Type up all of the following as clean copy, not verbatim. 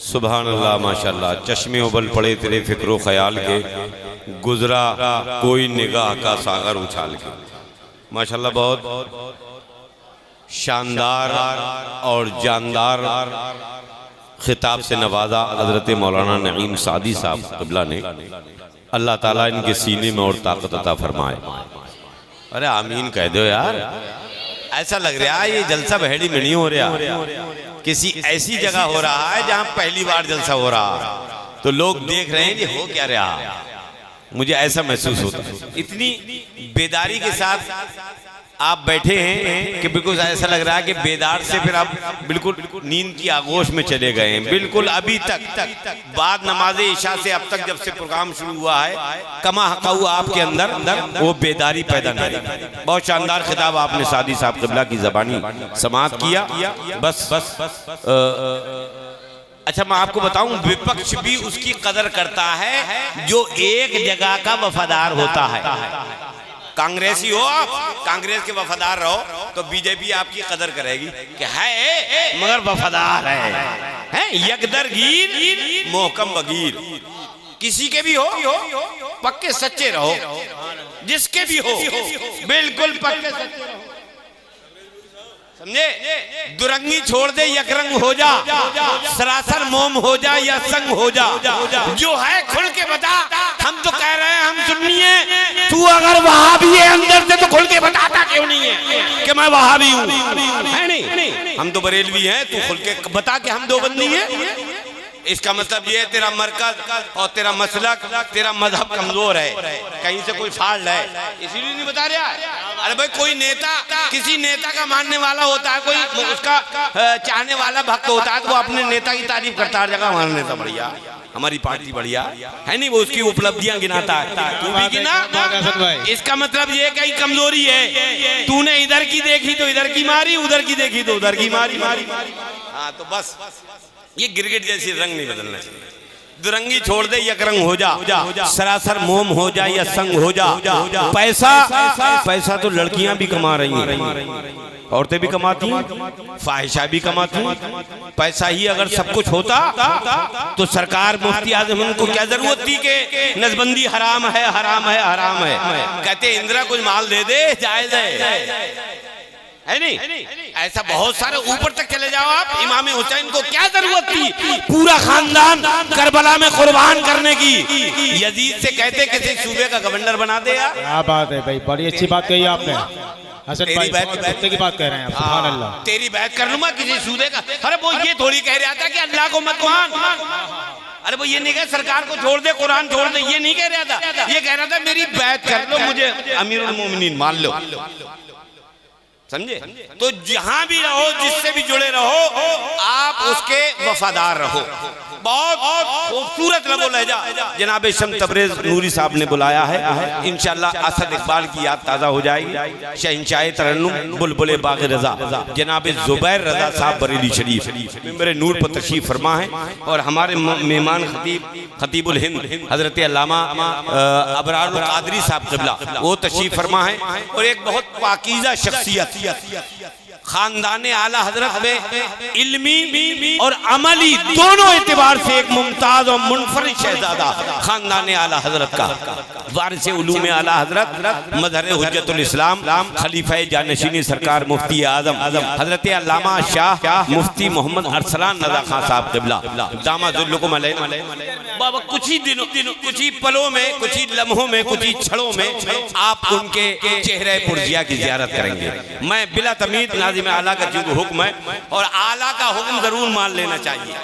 सुभान अल्लाह माशाल्लाह। चश्मे उबल पड़े तेरे फिक्रो ख्याल के, गुजरा कोई निगाह का सागर उछाल के। माशाल्लाह बहुत शानदार और जानदार खिताब से नवाजा हजरत मौलाना नईम सादी साहब क़िबला ने। अल्लाह ताला इनके सीने में और ताकत अता फरमाए। अरे आमीन कह दो यार। ऐसा लग रहा है ये जलसा बहेड़ी में नहीं हो रहा, किसी ऐसी जगह हो रहा है जहां पहली बार जलसा हो रहा, तो लोग देख रहे हैं कि हो क्या रहा। मुझे ऐसा महसूस होता है। इतनी बेदारी के साथ आप बैठे हैं कि बिल्कुल ऐसा लग रहा है कि बेदार से फिर आप बिल्कुल नींद की आगोश में चले गए हैं। बिल्कुल अभी तक बाद नमाज इशा से अब तक जब से प्रोग्राम शुरू हुआ है, कमा हकाऊ आपके अंदर वो बेदारी पैदा नहीं। बहुत शानदार खिताब आपने सादी साहब क़िबला की ज़बानी समाअत किया। बस अच्छा मैं आपको बताऊं, विपक्ष भी उसकी कदर करता है जो एक जगह का वफादार होता है। कांग्रेसी हो आप, कांग्रेस के वफादार रहो तो बीजेपी आपकी कदर करेगी कि है मगर वफादार है यकदरगीर मोहकम बगीर। किसी के भी हो पक्के सच्चे रहो, जिसके भी हो बिल्कुल पक्के सच्चे रहो, समझे। दुरंगी छोड़ दे यकरंग हो जा, सरासर मोम हो जा या संग हो जा, जो है खुल के बता। हम तो कह रहे हैं हम सुन्नी है, तू अगर वहाबी है अंदर से तो खुल के बताता क्यों नहीं है कि मैं वहाबी हूँ, है नहीं। हम तो बरेलवी हैं, तू खुल के बता कि हम दो बंदी हैं। इसका मतलब ये तेरा मरकज और तेरा मसलक, तेरा मजहब कमजोर है, कहीं से कोई फाल्ट है, इसीलिए नहीं बता रहा है। अरे भाई कोई नेता किसी नेता का मानने वाला होता है, कोई उसका चाहने वाला भक्त होता है, तो वो अपने नेता की तारीफ करता है, जगह हमारा नेता बढ़िया, हमारी पार्टी बढ़िया है नहीं, वो उसकी उपलब्धियां गिनाता है। तू भी गिना। इसका मतलब ये कहीं कमजोरी है, तूने इधर की देखी तो इधर की मारी, उधर की देखी तो उधर की मारी। हाँ तो बस ये गिरगिट जैसी रंग नहीं बदलना चाहिए। दुरंगी छोड़ दे यकरंग हो जा, सरासर मोम हो जा या संग हो जा। पैसा तो लड़कियां भी कमा रही हैं, औरतें भी कमाती हैं, फाहिशा भी कमाती हैं। पैसा ही अगर सब कुछ होता तो सरकार मुफ्ती आजम को क्या जरूरत थी कि नसबंदी हराम है हराम है हराम है। कहते इंदिरा कुछ माल दे दे, जायज है नहीं। ऐसा बहुत सारे ऊपर तक चले जाओ आप। इमाम हुसैन को क्या जरूरत थी पूरा खानदान करबला में कुर्बान करने की। यजीद से कहते किसी सूबे का गवर्नर बना दे यार। क्या बात है भाई, बड़ी अच्छी बात कही आपने। हसन भाई कुत्ते की बात कह रहे हैं आप। सुभान अल्लाह। तेरी बात कर लूंगा किसी सूबे का। अरे वो ये थोड़ी कह रहा था कि अल्लाह को मत मान। अरे वो ये नहीं कह सरकार को छोड़ दे, कुरान छोड़ दे, ये नहीं कह रहा था। ये कह रहा था मेरी बात कर लो, मुझे अमीरुल मोमिनीन मान लो, समझे। तो जहां भी रहो, जिससे भी जुड़े रहो, आप उसके वफादार रहो। बहुत खूबसूरत लबो लहजा जनाब शम तबरेज नूरी साहब ने बुलाया है। इंशाअल्लाह असद इकबाल की याद ताज़ा हो जाएगी। शहंशाह तरन्नुम बुलबुल बाग़ रज़ा जनाब जुबैर रज़ा साहब बरेली शरीफ मेरे नूर पर तशरीफ फरमा है। और हमारे मेहमान खतीबुल हिंद हजरत अल्लामा अबरारुल कादरी साहब क़िबला वो तशरीफ फरमा है। और एक बहुत पाकीज़ा शख्सियत खानदाने आला हजरत में इल्मी और अमली दोनों एतबार से एक मुमताज और मुनफरिद शहजादा खानदाने आला हजरत का वारिस उलूम आला हजरत मजहर हुज्जतुल इस्लाम खलीफा जानशीनी सरकार मुफ्ती आजम हजरत अल्लामा शाह मुफ्ती मोहम्मद अरसलान रज़ा खान साहब क़िबला दामादुल्लुकुम अलैहि। बाबा कुछ ही दिनों, कुछ ही पलों में, कुछ ही लम्हों में, कुछ ही क्षणों में आप उनके चेहरे पुरजिया की ज़ियारत करेंगे। मैं बिला तमीज़ नाज़िम आला का जो हुक्म है, और आला का हुक्म जरूर मान लेना चाहिए,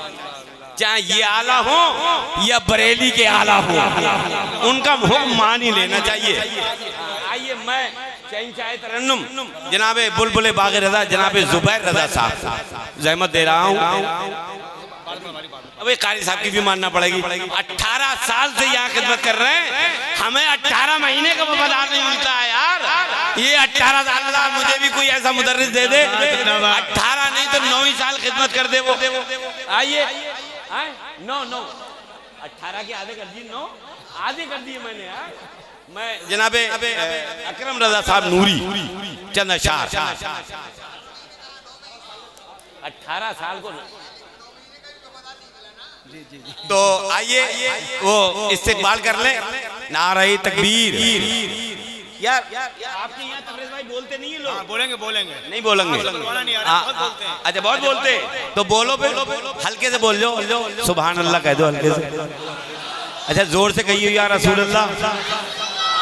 चाहे ये आला हो या बरेली के आला हो, उनका हुक्म मान ही लेना चाहिए। आइए मैं शहंशाह तरन्नुम जनाबे बुलबुल बाग़ रज़ा जनाबे जुबैर रज़ा साहब ज़हमत दे रहा हूँ। अबे कारी साहब की भी मानना पड़ेगी। 18 साल से यहाँ खिदमत कर रहे हैं, हमें 18 महीने का वफादार नहीं मिलता है यार। ये 18 साल का मुझे भी कोई ऐसा मुदर्रिस दे दे, 18 नहीं तो 9 ही साल खिदमत कर दे वो। आइए 9 18 के आधे कर दिए, 9 आधे कर दिए मैंने यार। मैं जनाबे अकरम रज़ा साहब नूरी चंद शाह 18 साल को तो आइए वो इस्तेकबाल कर ले। नारे तकबीर। यार आपके यहाँ तबरेज़ भाई बोलते नहीं है लोग? बोलेंगे बोलेंगे नहीं बोलेंगे? अच्छा बहुत बोलते हैं। तो बोलो फिर, हल्के से बोल लो, सुभान अल्लाह कह दो हल्के से। अच्छा जोर से कहिए या रसूल अल्लाह।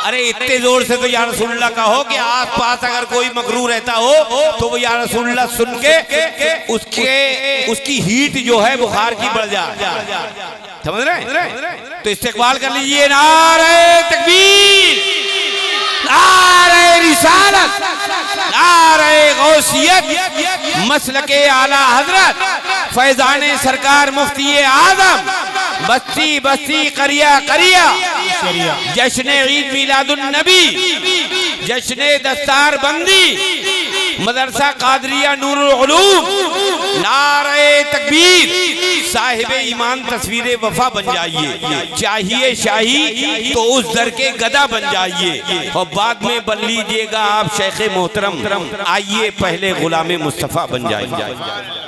अरे इतने जोर से तो या रसूल अल्लाह कहो कि आस पास अगर कोई मकरू रहता हो तो वो या रसूल अल्लाह सुन के उसकी हीट जो है बुखार की बढ़ जाए। समझ रहे? तो इस्तेकबाल कर लीजिए। नारे तकबीर, नारे रिसालत, नारे गौसियत, मसलके आला हजरत फैजाने सरकार मुफ्ती आजम बस्ती बस्ती करिया करिया जश्न ईद मिलादुन नबी, जश्न दस्तार बंदी, मदरसा कादरिया नूरुल उलूम। नारे तकबीर। साहिब ईमान तस्वीर वफा बन जाइए। चाहिए शाही तो उस दर के गदा बन जाइए और बाद में बन लीजिएगा आप शेख मोहतरम। आइए पहले गुलाम मुस्तफा बन जाइए।